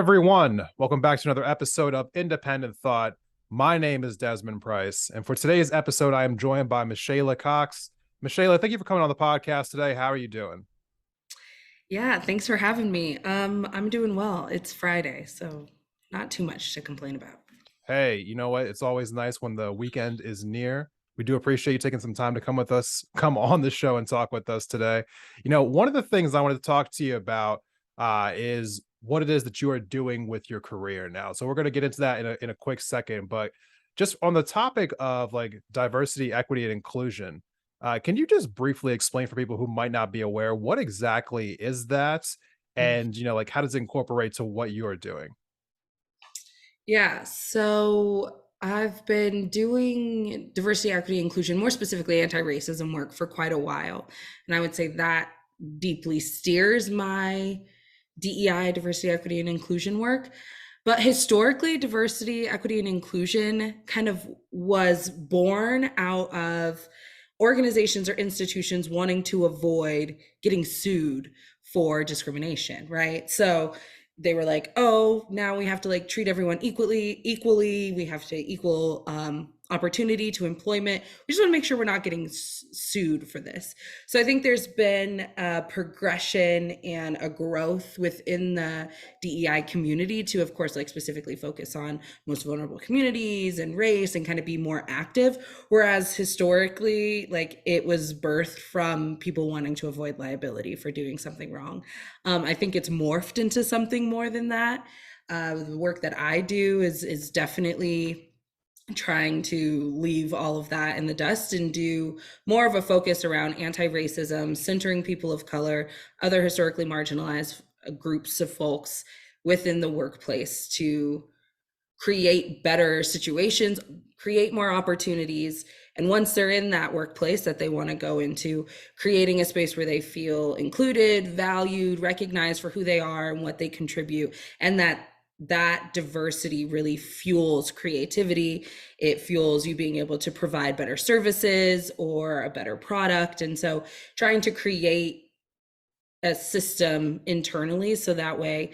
everyone. Welcome back to another episode of Independent Thought. My name is Desmond Price, and for today's episode, I am joined by Meshayla Cox. Meshayla, thank you for coming on the podcast today. How are you doing? Yeah, thanks for having me. I'm doing well. It's Friday, so not too much to complain about. Hey, you know what? It's always nice when the weekend is near. We do appreciate you taking some time to come on the show and talk with us today. One of the things I wanted to talk to you about is what it is that you are doing with your career now. So we're going to get into that in a quick second, but just on the topic of like diversity, equity, and inclusion, can you just briefly explain for people who might not be aware what exactly is that, and like how does it incorporate to what you are doing? Yeah, so I've been doing diversity, equity, inclusion, more specifically anti-racism work for quite a while. And I would say that deeply steers my DEI, diversity, equity, and inclusion work. But historically, diversity, equity, and inclusion kind of was born out of organizations or institutions wanting to avoid getting sued for discrimination, right? So they were like, oh, now we have to like treat everyone equally. We have to equal opportunity to employment. We just want to make sure we're not getting sued for this. So I think there's been a progression and a growth within the DEI community to, of course, like specifically focus on most vulnerable communities and race and kind of be more active. Whereas historically, like it was birthed from people wanting to avoid liability for doing something wrong. I think it's morphed into something more than that. The work that I do is definitely trying to leave all of that in the dust and do more of a focus around anti-racism, centering people of color, other historically marginalized groups of folks within the workplace to create better situations, create more opportunities. And once they're in that workplace that they want to go into, creating a space where they feel included, valued, recognized for who they are and what they contribute. And that diversity really fuels creativity. It fuels you being able to provide better services or a better product. And so trying to create a system internally so that way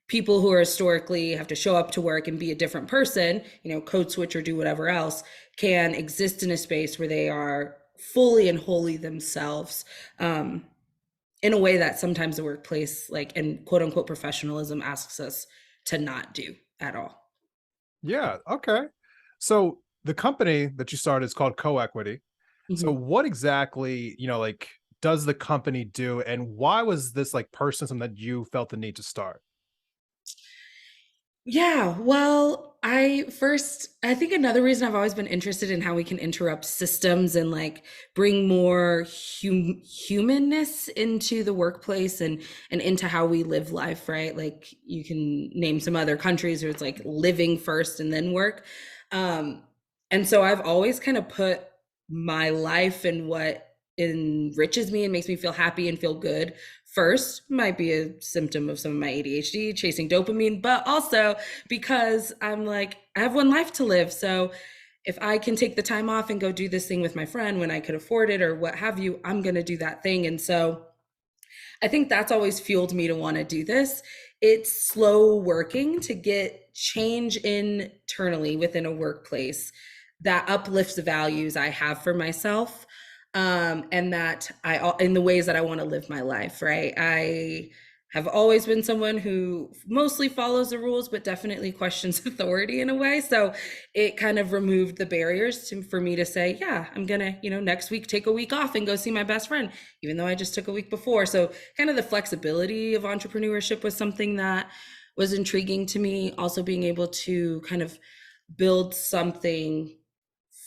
people who are historically have to show up to work and be a different person, code switch or do whatever else, can exist in a space where they are fully and wholly themselves, in a way that sometimes the workplace, like, and quote unquote professionalism asks us to not do at all. Yeah. Okay. So the company that you started is called Co-Equity. So Mhm. what exactly, like does the company do, and why was this like person something that you felt the need to start? Yeah, well, I think another reason I've always been interested in how we can interrupt systems and like bring more humanness into the workplace and into how we live life, right? Like you can name some other countries where it's like living first and then work. Um, and so I've always kind of put my life and what enriches me and makes me feel happy and feel good first. Might be a symptom of some of my ADHD, chasing dopamine, but also because I'm like, I have one life to live. So if I can take the time off and go do this thing with my friend when I could afford it or what have you, I'm going to do that thing. And so I think that's always fueled me to want to do this. It's slow working to get change internally within a workplace that uplifts the values I have for myself, and that I in the ways that I want to live my life. Right, I have always been someone who mostly follows the rules, but definitely questions authority in a way. So it kind of removed the barriers for me to say, yeah, I'm gonna, next week take a week off and go see my best friend, even though I just took a week before. So kind of the flexibility of entrepreneurship was something that was intriguing to me. Also being able to kind of build something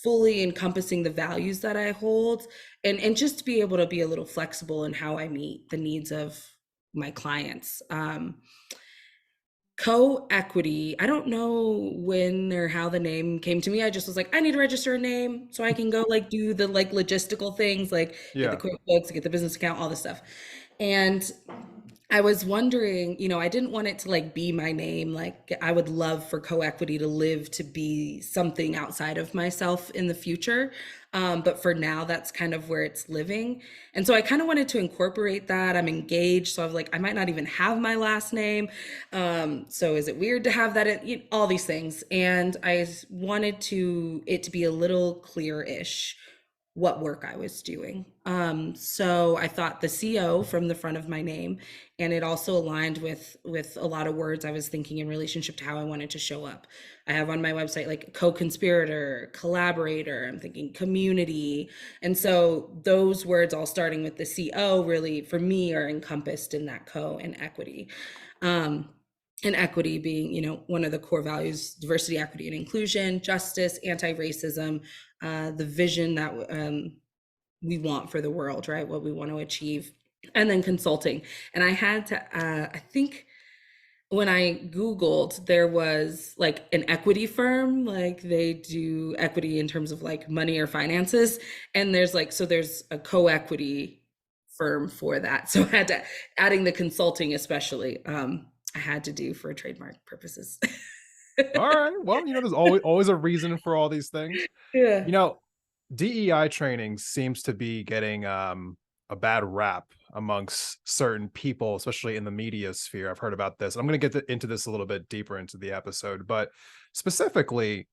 fully encompassing the values that I hold, and just to be able to be a little flexible in how I meet the needs of my clients. Co-equity, I don't know when or how the name came to me. I just was like, I need to register a name so I can go like do the like logistical things, like get the Yeah. QuickBooks, get the business account, all this stuff. And I was wondering, I didn't want it to like be my name. Like I would love for co-equity to live to be something outside of myself in the future. But for now, that's kind of where it's living. And so I kind of wanted to incorporate that. I'm engaged, so I was like, I might not even have my last name. So is it weird to have that? All these things, and I wanted it to be a little clear-ish what work I was doing. So I thought the CO from the front of my name, and it also aligned with a lot of words I was thinking in relationship to how I wanted to show up. I have on my website like co-conspirator, collaborator, I'm thinking community. And so those words all starting with the CO really for me are encompassed in that co and equity. Um, and equity being, one of the core values: diversity, equity, and inclusion, justice, anti-racism, the vision that we want for the world, right? What we want to achieve. And then consulting. And I had to, I think when I Googled, there was like an equity firm, like they do equity in terms of like money or finances. And there's a co-equity firm for that. So I had to, adding the consulting, especially, I had to do for trademark purposes. All right. Well, there's always a reason for all these things. Yeah. You know, DEI training seems to be getting a bad rap amongst certain people, especially in the media sphere. I've heard about this. I'm going to get into this a little bit deeper into the episode, but specifically,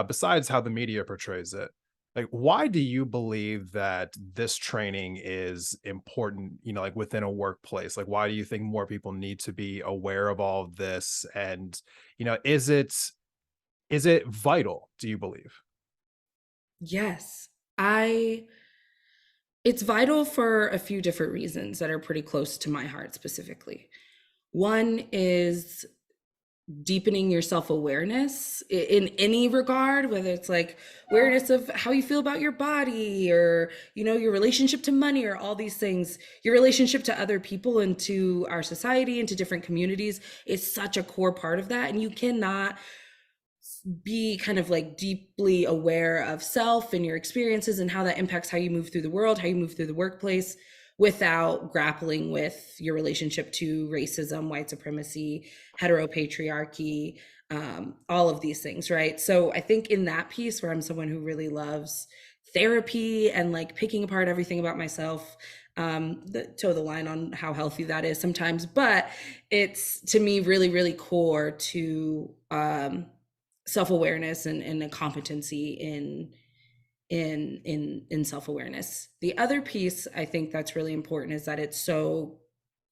besides how the media portrays it, like, why do you believe that this training is important? Like within a workplace, like why do you think more people need to be aware of all of this? And is it vital? Do you believe? Yes. I It's vital for a few different reasons that are pretty close to my heart specifically. One is deepening your self-awareness in any regard, whether it's like awareness of how you feel about your body, or your relationship to money, or all these things, your relationship to other people and to our society and to different communities is such a core part of that. And you cannot be kind of like deeply aware of self and your experiences and how that impacts how you move through the world, how you move through the workplace, without grappling with your relationship to racism, white supremacy, heteropatriarchy, all of these things, right? So I think in that piece, where I'm someone who really loves therapy and like picking apart everything about myself, toe the line on how healthy that is sometimes, but it's to me really, really core to self-awareness and a competency in self-awareness. The other piece I think that's really important is that it's so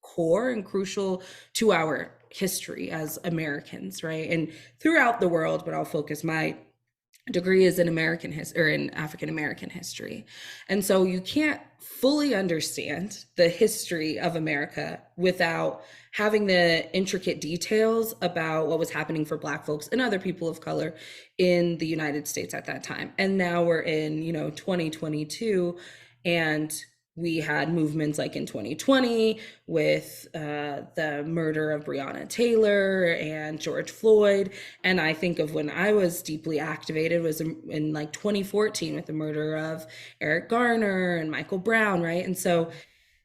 core and crucial to our history as Americans, right? And throughout the world, but I'll focus my degree is in American history, or in African American history. And so you can't fully understand the history of America without having the intricate details about what was happening for Black folks and other people of color in the United States at that time. And now we're in, 2022, and we had movements like in 2020 with the murder of Breonna Taylor and George Floyd. And I think of when I was deeply activated was in like 2014 with the murder of Eric Garner and Michael Brown, right? And so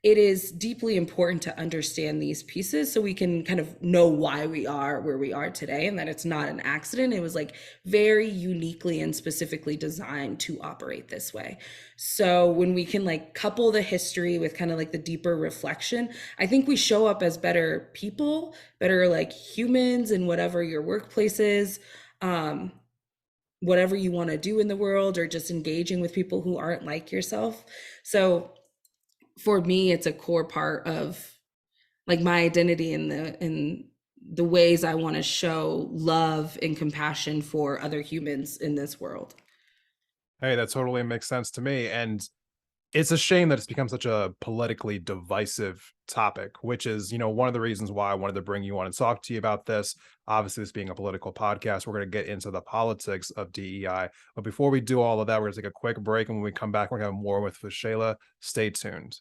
it is deeply important to understand these pieces so we can kind of know why we are where we are today, and that it's not an accident. It was like very uniquely and specifically designed to operate this way. So when we can like couple the history with kind of like the deeper reflection, I think we show up as better people, better like humans in whatever your workplace is, whatever you want to do in the world, or just engaging with people who aren't like yourself. So for me, it's a core part of like my identity in the ways I want to show love and compassion for other humans in this world. Hey, that totally makes sense to me. And it's a shame that it's become such a politically divisive topic, which is, one of the reasons why I wanted to bring you on and talk to you about this. Obviously, this being a political podcast, we're going to get into the politics of DEI. But before we do all of that, we're going to take a quick break. And when we come back, we're going to have more with Meshayla. Stay tuned.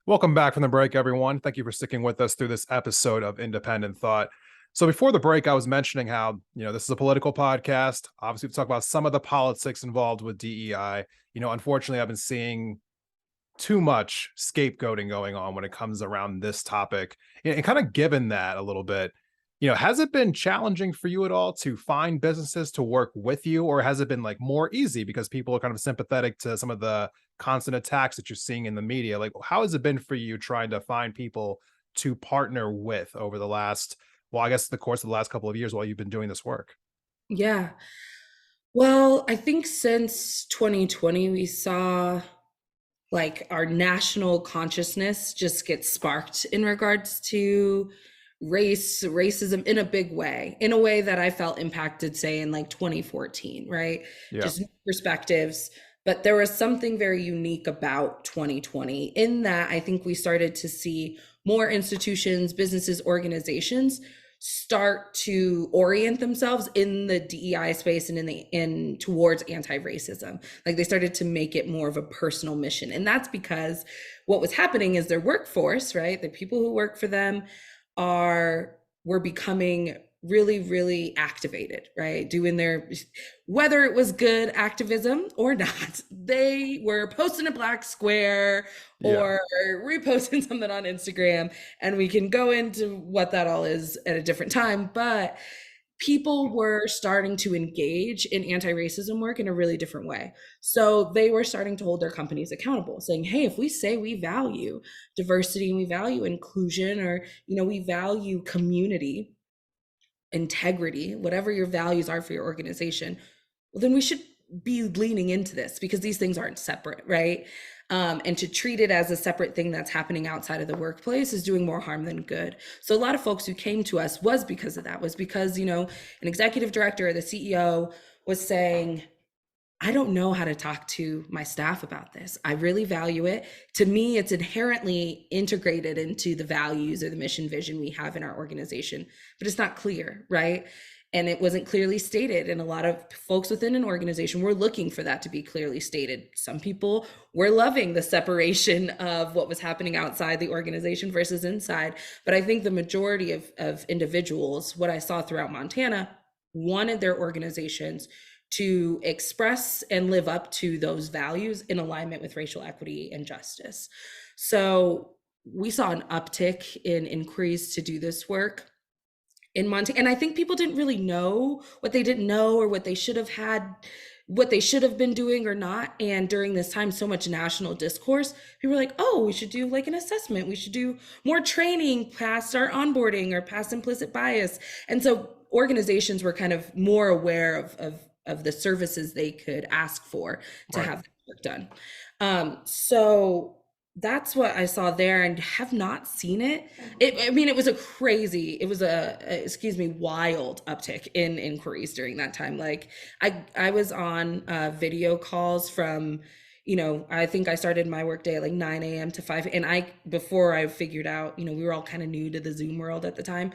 Welcome back from the break, everyone. Thank you for sticking with us through this episode of Independent Thought. So before the break, I was mentioning how, this is a political podcast. Obviously, we talk about some of the politics involved with DEI. Unfortunately, I've been seeing too much scapegoating going on when it comes around this topic. And kind of given that a little bit, has it been challenging for you at all to find businesses to work with you, or has it been like more easy because people are kind of sympathetic to some of the constant attacks that you're seeing in the media? Like, how has it been for you trying to find people to partner with over the last, well, I guess the course of the last couple of years while you've been doing this work? Yeah. Well, I think since 2020, we saw like our national consciousness just get sparked in regards to racism in a big way, in a way that I felt impacted, say, in like 2014, right? Yeah. Just new perspectives. But there was something very unique about 2020 in that I think we started to see more institutions, businesses, organizations start to orient themselves in the DEI space and in towards anti-racism. Like they started to make it more of a personal mission. And that's because what was happening is their workforce, right? The people who work for them were becoming really, really activated, right? Doing their, whether it was good activism or not, they were posting a black square Yeah. or reposting something on Instagram. And we can go into what that all is at a different time. But people were starting to engage in anti-racism work in a really different way. So they were starting to hold their companies accountable, saying, hey, if we say we value diversity and we value inclusion, or, we value community, integrity, whatever your values are for your organization, well, then we should be leaning into this because these things aren't separate, right? And to treat it as a separate thing that's happening outside of the workplace is doing more harm than good. So a lot of folks who came to us was because of that, was because, an executive director or the CEO was saying, I don't know how to talk to my staff about this. I really value it. To me, it's inherently integrated into the values or the mission vision we have in our organization, but it's not clear, right? And it wasn't clearly stated. And a lot of folks within an organization were looking for that to be clearly stated. Some people were loving the separation of what was happening outside the organization versus inside. But I think the majority of individuals, what I saw throughout Montana, wanted their organizations to express and live up to those values in alignment with racial equity and justice. So we saw an uptick in inquiries to do this work in Montana. And I think people didn't really know what they didn't know or what they should have had, what they should have been doing or not. And during this time, so much national discourse, people were like, oh, we should do like an assessment. We should do more training past our onboarding or past implicit bias. And so organizations were kind of more aware of the services they could ask for to Right. have that work done. So that's what I saw there, and have not seen it. I mean, it was excuse me, wild uptick in inquiries during that time. Like I was on video calls from, I think I started my workday at like 9 a.m. to 5. And before I figured out, we were all kind of new to the Zoom world at the time,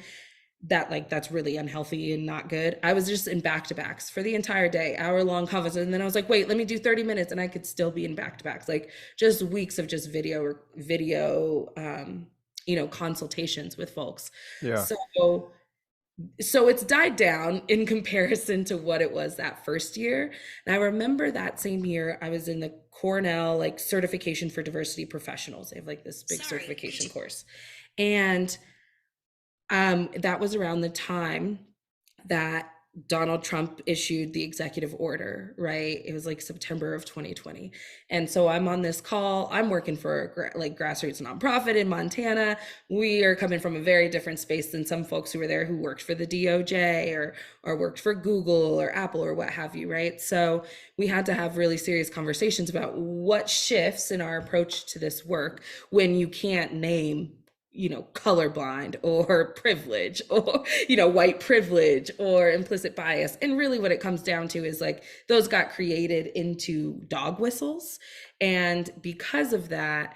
that like that's really unhealthy and not good. I was just in back-to-backs for the entire day, hour-long conferences, and then I was like, wait, let me do 30 minutes, and I could still be in back-to-backs, like just weeks of just video consultations with folks. Yeah. So it's died down in comparison to what it was that first year. And I remember that same year I was in the Cornell like certification for diversity professionals. They have like this big certification course, and that was around the time that Donald Trump issued the executive order, right? It was like September of 2020. And so I'm on this call. I'm working for a grassroots nonprofit in Montana. We are coming from a very different space than some folks who were there who worked for the DOJ or worked for Google or Apple or what have you, right? So we had to have really serious conversations about what shifts in our approach to this work when you can't name colorblind or privilege or, white privilege or implicit bias. And really what it comes down to is like those got created into dog whistles. And because of that,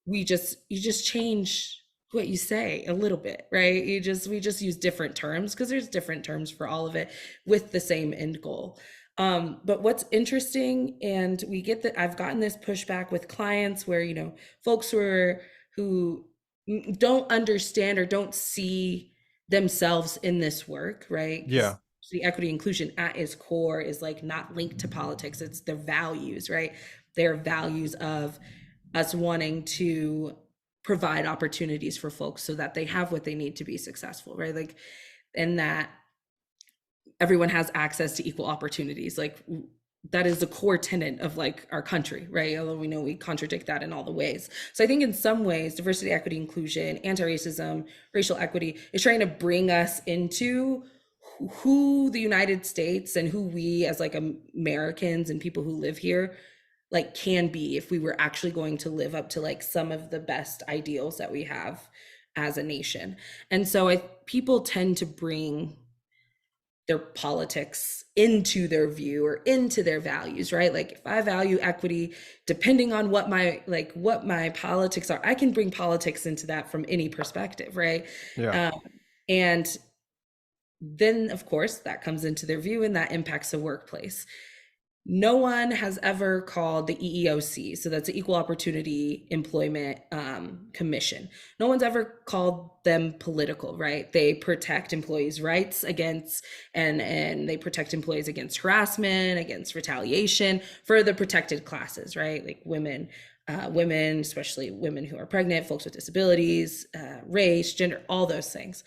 you just change what you say a little bit, right? We just use different terms because there's different terms for all of it with the same end goal. But what's interesting, and I've gotten this pushback with clients where, folks who don't understand or don't see themselves in this work, right? Because Yeah. the equity inclusion at its core is like not linked to politics. It's their values, right? Their values of us wanting to provide opportunities for folks so that they have what they need to be successful, right? Like, and that everyone has access to equal opportunities. Like, that is a core tenet of like our country, right? Although we know we contradict that in all the ways. So I think in some ways, diversity, equity, inclusion, anti-racism, racial equity is trying to bring us into who the United States and who we as like Americans and people who live here like can be if we were actually going to live up to like some of the best ideals that we have as a nation. And so people tend to bring their politics into their view or into their values, right? Like if I value equity, depending on what my politics are, I can bring politics into that from any perspective, right? Yeah. um, and then of course that comes into their view and that impacts the workplace. No one has ever called the EEOC, so that's the Equal Opportunity Employment Commission. No one's ever called them political, right? They protect employees' rights against, and they protect employees against harassment, against retaliation for the protected classes, right? Like women, especially women who are pregnant, folks with disabilities, race, gender, all those things.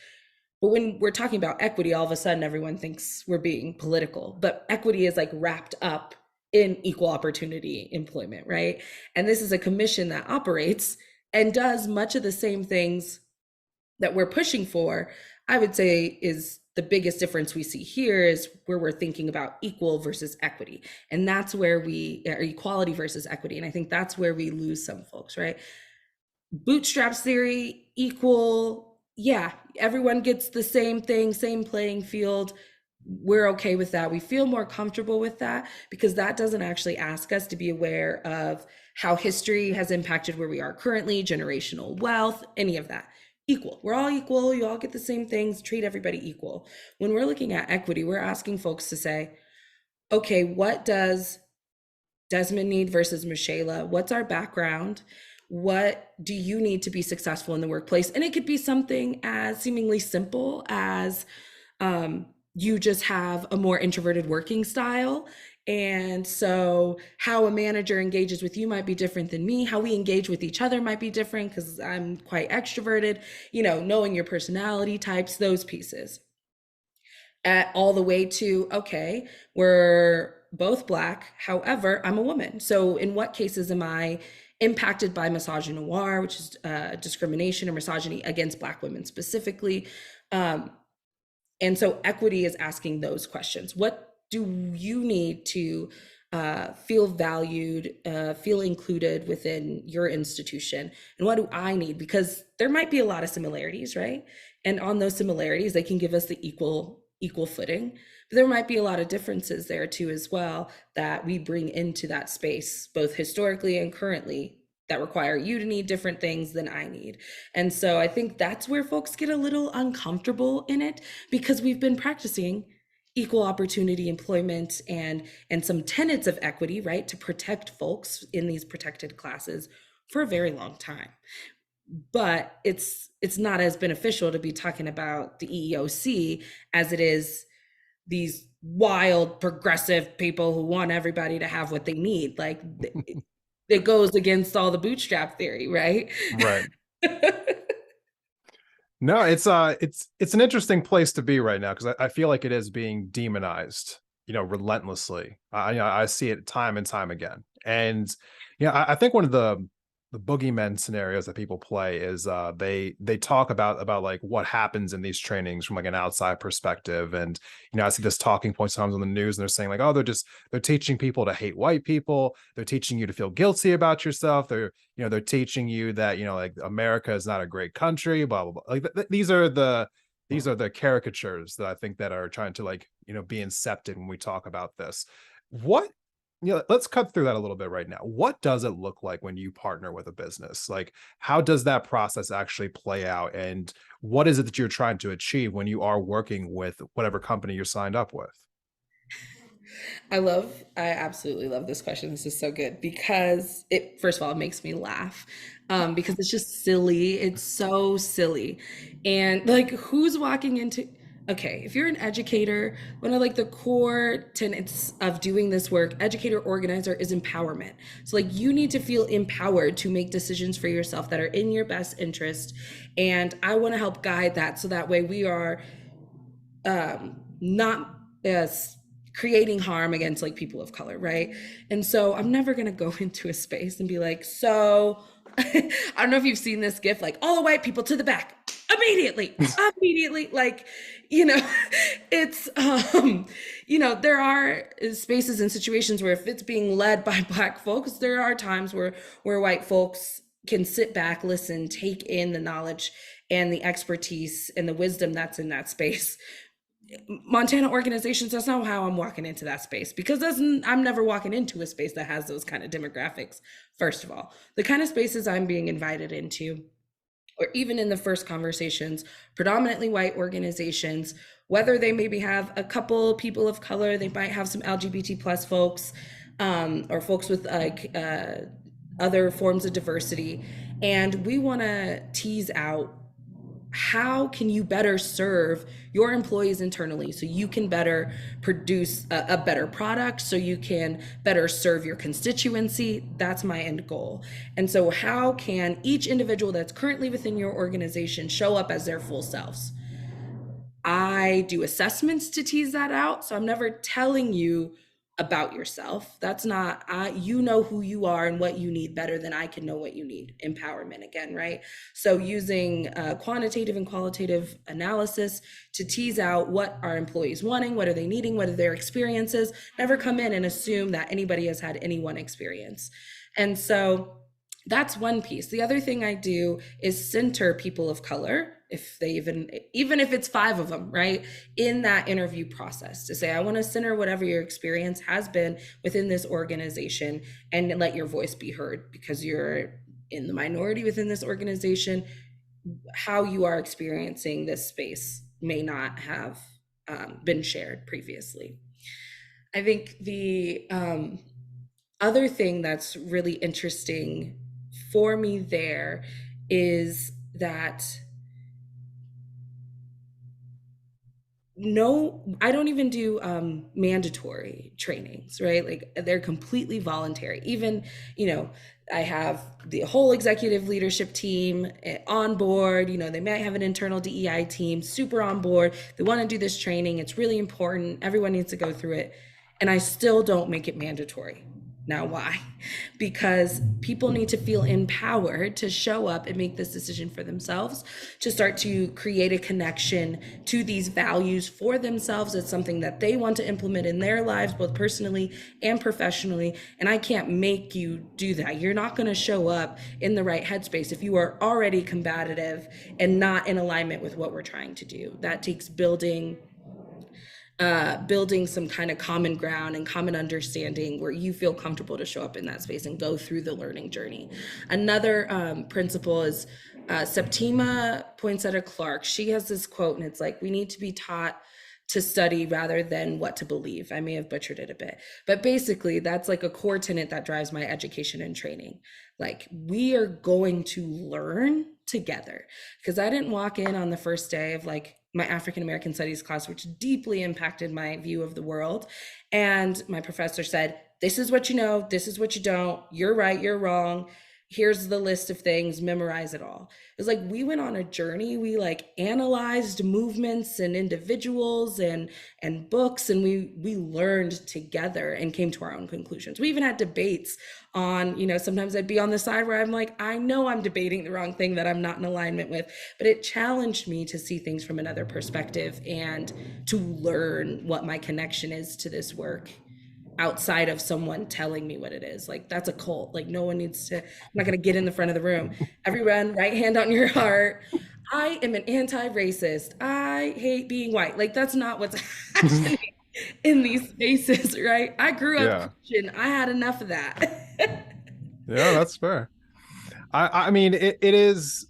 But when we're talking about equity, all of a sudden everyone thinks we're being political. But equity is like wrapped up in equal opportunity employment, right? And this is a commission that operates and does much of the same things that we're pushing for. I would say is the biggest difference we see here is where we're thinking about equal versus equity. And that's where or equality versus equity. And I think that's where we lose some folks, right? Bootstraps theory, equal, yeah, everyone gets the same thing, same playing field. We're okay with that. We feel more comfortable with that because that doesn't actually ask us to be aware of how history has impacted where we are currently, generational wealth, any of that. Equal. We're all equal. You all get the same things. Treat everybody equal. When we're looking at equity, we're asking folks to say, okay, what does Desmond need versus Meshayla? What's our background? What do you need to be successful in the workplace? And it could be something as seemingly simple as you just have a more introverted working style. And so, how a manager engages with you might be different than me. How we engage with each other might be different because I'm quite extroverted, knowing your personality types, those pieces at all the way to, okay, we're both Black. However, I'm a woman. So, in what cases am I impacted by misogynoir, which is discrimination or misogyny against Black women specifically? And so, equity is asking those questions. What do you need to feel valued, feel included within your institution? And what do I need? Because there might be a lot of similarities, right? And on those similarities, they can give us the equal footing. But there might be a lot of differences there too as well that we bring into that space, both historically and currently, that require you to need different things than I need. And so I think that's where folks get a little uncomfortable in it because we've been practicing equal opportunity employment and some tenets of equity, right, to protect folks in these protected classes for a very long time. But it's not as beneficial to be talking about the EEOC as it is these wild progressive people who want everybody to have what they need. Like it goes against all the bootstrap theory, right? Right. No, it's an interesting place to be right now because I feel like it is being demonized, relentlessly. I see it time and time again. And I think one of the boogeyman scenarios that people play is they talk about like what happens in these trainings from like an outside perspective. And I see this talking point sometimes on the news and they're saying like, oh, they're teaching people to hate white people, they're teaching you to feel guilty about yourself, they're teaching you that like America is not a great country, blah blah blah. Like these are the caricatures that I think that are trying to like be incepted when we talk about this. What let's cut through that a little bit right now. What does it look like when you partner with a business? Like, how does that process actually play out? And what is it that you're trying to achieve when you are working with whatever company you're signed up with? I absolutely love this question. This is so good because first of all, it makes me laugh because it's just silly. It's so silly. And like, who's walking into, okay, if you're an educator, one of like the core tenets of doing this work, educator organizer, is empowerment. So like you need to feel empowered to make decisions for yourself that are in your best interest. And I want to help guide that so that way we are not as creating harm against like people of color, right? And so I'm never gonna go into a space and be like, so I don't know if you've seen this gif, like all the white people to the back immediately, like, you know, it's there are spaces and situations where if it's being led by black folks, there are times where white folks can sit back, listen, take in the knowledge and the expertise and the wisdom that's in that space. Montana organizations, that's not how I'm walking into that space, because I'm never walking into a space that has those kind of demographics. First of all, the kind of spaces I'm being invited into, or even in the first conversations, predominantly white organizations, whether they maybe have a couple people of color, they might have some LGBT plus folks, or folks with like other forms of diversity, and we want to tease out how can you better serve your employees internally so you can better produce a better product, so you can better serve your constituency. That's my end goal. And so how can each individual that's currently within your organization show up as their full selves? I do assessments to tease that out. So I'm never telling you about yourself. That's not, you know who you are and what you need better than I can know what you need. Empowerment again, right? So using quantitative and qualitative analysis to tease out what are employees wanting, what are they needing, what are their experiences. Never come in and assume that anybody has had any one experience. And so that's one piece. The other thing I do is center people of color, if they even if it's 5 of them, right, in that interview process, to say, I want to center whatever your experience has been within this organization and let your voice be heard, because you're in the minority within this organization. How you are experiencing this space may not have been shared previously. I think the other thing that's really interesting for me there is that no, I don't even do mandatory trainings, right? Like they're completely voluntary. Even, you know, I have the whole executive leadership team on board. You know, they might have an internal DEI team super on board. They want to do this training. It's really important. Everyone needs to go through it. And I still don't make it mandatory. Now, why? Because people need to feel empowered to show up and make this decision for themselves, to start to create a connection to these values for themselves. It's something that they want to implement in their lives, both personally and professionally. And I can't make you do that. You're not going to show up in the right headspace if you are already combative and not in alignment with what we're trying to do. That takes building some kind of common ground and common understanding where you feel comfortable to show up in that space and go through the learning journey. Another principle is Septima Poinsettia Clark. She has this quote, and it's like, we need to be taught to study rather than what to believe. I may have butchered it a bit, but basically that's like a core tenet that drives my education and training. Like, we are going to learn together, because I didn't walk in on the first day of like my African American studies class, which deeply impacted my view of the world. And my professor said, this is what you know, this is what you don't, you're right, you're wrong, here's the list of things, memorize it all. It was like we went on a journey. We like analyzed movements and individuals and books, and we learned together and came to our own conclusions. We even had debates on, you know, sometimes I'd be on the side where I'm like, I know I'm debating the wrong thing that I'm not in alignment with, but it challenged me to see things from another perspective and to learn what my connection is to this work outside of someone telling me what it is. Like, that's a cult. Like, no one needs to, I'm not going to get in the front of the room. Everyone, right hand on your heart. I am an anti-racist. I hate being white. Like, that's not what's happening in these spaces, right? I grew up Yeah. Christian. I had enough of that. Yeah, that's fair. I mean, it is.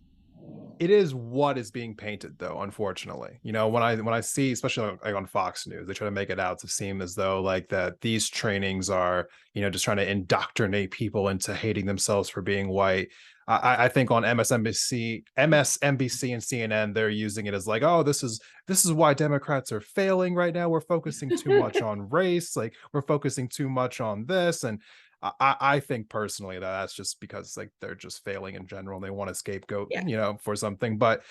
it is what is being painted though, unfortunately. When I see, especially like on Fox News, they try to make it out to seem as though like that these trainings are, just trying to indoctrinate people into hating themselves for being white. I think on MSNBC and CNN, they're using it as like, oh, this is why Democrats are failing right now. We're focusing too much on race, like we're focusing too much on this. And I think personally that that's just because like they're just failing in general and they want a scapegoat, Yeah. for something. But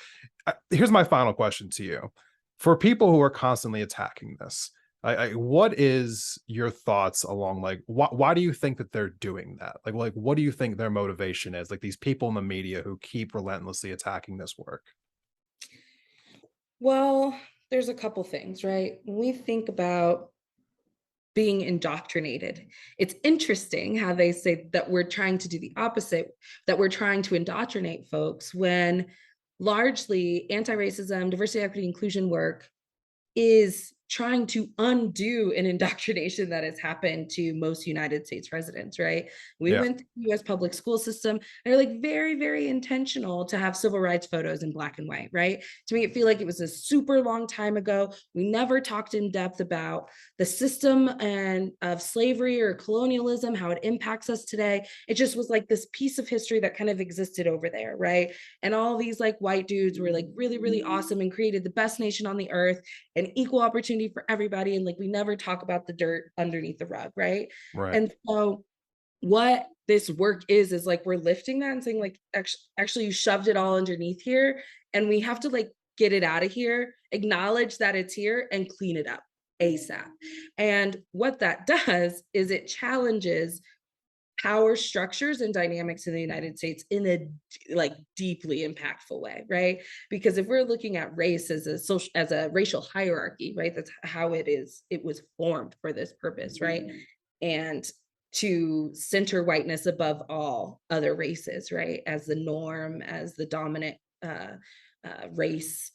here's my final question to you: for people who are constantly attacking this, what is your thoughts along like why do you think that they're doing that? Like what do you think their motivation is? Like these people in the media who keep relentlessly attacking this work. Well, there's a couple things, right? When we think about being indoctrinated, it's interesting how they say that we're trying to do the opposite, that we're trying to indoctrinate folks when largely anti-racism, diversity, equity, inclusion work is trying to undo an indoctrination that has happened to most United States residents, right? We Yeah. went through the US public school system. They're like very, very intentional to have civil rights photos in black and white, right? To make it feel like it was a super long time ago. We never talked in depth about the system and of slavery or colonialism, how it impacts us today. It just was like this piece of history that kind of existed over there, right? And all these like white dudes were like really, really awesome and created the best nation on the earth and equal opportunity for everybody. And like we never talk about the dirt underneath the rug, right? Right. And so what this work is like we're lifting that and saying like actually you shoved it all underneath here and we have to like get it out of here, acknowledge that it's here and clean it up ASAP. And what that does is it challenges power structures and dynamics in the United States in a like deeply impactful way, right? Because if we're looking at race as a social as a racial hierarchy, right? That's how it was formed for this purpose, right? And to center whiteness above all other races, right? As the norm, as the dominant race,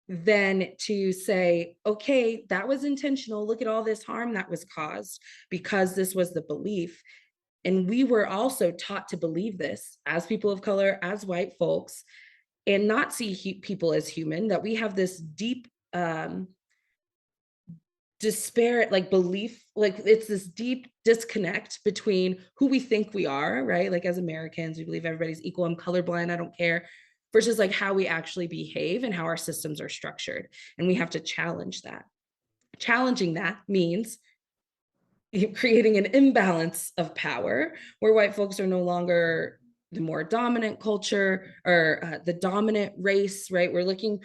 then to say, okay, that was intentional. Look at all this harm that was caused because this was the belief, and we were also taught to believe this as people of color, as white folks, and not see people as human, that we have this deep disparate like belief, like it's this deep disconnect between who we think we are, right? Like as Americans, we believe everybody's equal. I'm colorblind, I don't care, versus like how we actually behave and how our systems are structured. And we have to challenge that. Challenging that means creating an imbalance of power where white folks are no longer the more dominant culture or the dominant race, right? We're looking,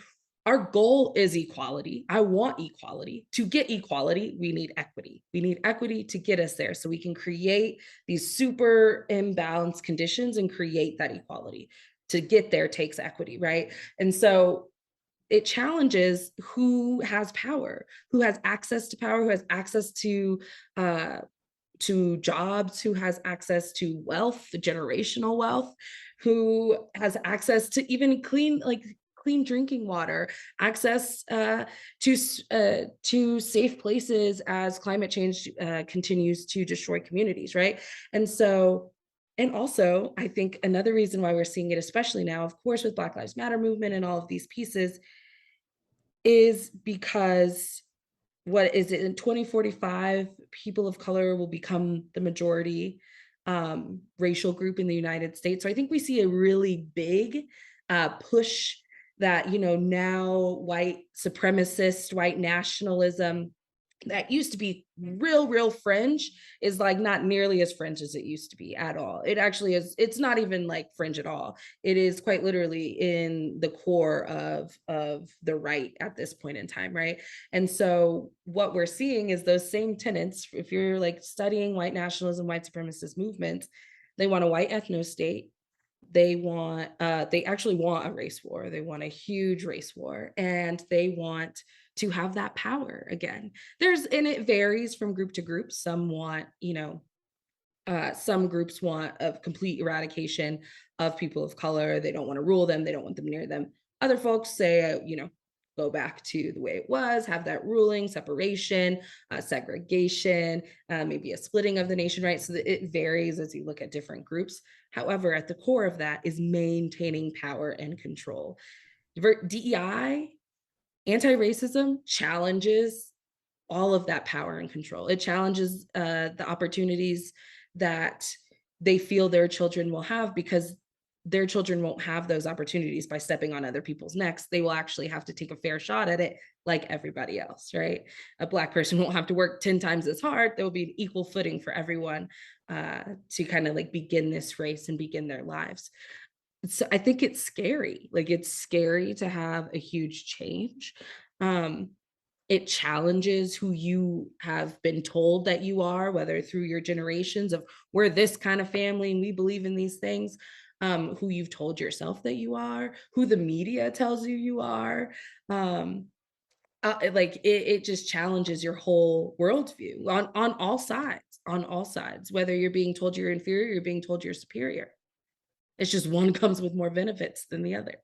our goal is equality. I want equality. To get equality, we need equity. We need equity to get us there so we can create these super imbalanced conditions and create that equality. To get there takes equity, right? And so it challenges who has power, who has access to power, who has access uh, to jobs, who has access to wealth, generational wealth, who has access to even clean drinking water, access to safe places as climate change continues to destroy communities, right? And so, and also, I think another reason why we're seeing it, especially now, of course, with Black Lives Matter movement and all of these pieces, is because what is it in 2045 people of color will become the majority racial group in the United States. So I think we see a really big push that now white supremacist, white nationalism that used to be real fringe is like not nearly as fringe as it used to be at all. It actually is, it's not even like fringe at all. It is quite literally in the core of the right at this point in time, right? And so what we're seeing is those same tenets. If you're like studying white nationalism, white supremacist movements, they want a white ethno state. They actually want a race war. They want a huge race war, and they want to have that power again. And it varies from group to group. Some want, some groups want a complete eradication of people of color. They don't want to rule them. They don't want them near them. Other folks say, go back to the way it was, have that ruling, separation, segregation, maybe a splitting of the nation, right? So that it varies as you look at different groups. However, at the core of that is maintaining power and control. DEI, anti-racism challenges all of that power and control. It challenges the opportunities that they feel their children will have, because their children won't have those opportunities by stepping on other people's necks. They will actually have to take a fair shot at it like everybody else, right? A Black person won't have to work 10 times as hard. There will be an equal footing for everyone to kind of like begin this race and begin their lives. So I think it's scary. Like, it's scary to have a huge change. Um, it challenges who you have been told that you are, whether through your generations of we're this kind of family and we believe in these things, who you've told yourself that you are, who the media tells you you are. Um, it just challenges your whole worldview on all sides, whether you're being told you're inferior, you're being told you're superior. It's just one comes with more benefits than the other.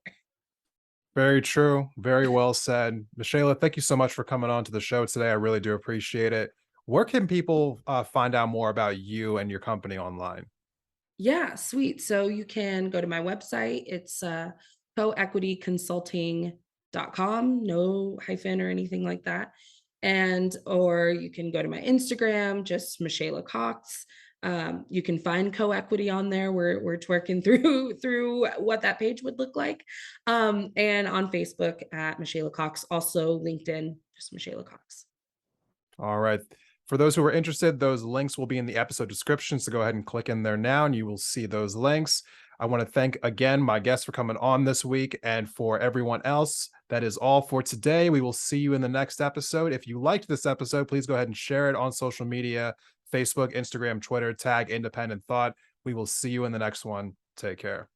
Very true. Very well said. Meshayla, thank you so much for coming on to the show today. I really do appreciate it. Where can people find out more about you and your company online? Yeah, sweet. So you can go to my website. It's coequityconsulting.com, no hyphen or anything like that. And or you can go to my Instagram, just Meshayla Cox. You can find co-equity on there. We're twerking through what that page would look like. And on Facebook at Meshayla Cox, also LinkedIn, just Meshayla Cox. All right. For those who are interested, those links will be in the episode description. So go ahead and click in there now and you will see those links. I want to thank again my guests for coming on this week. And for everyone else, that is all for today. We will see you in the next episode. If you liked this episode, please go ahead and share it on social media, Facebook, Instagram, Twitter, tag Independent Thought. We will see you in the next one. Take care.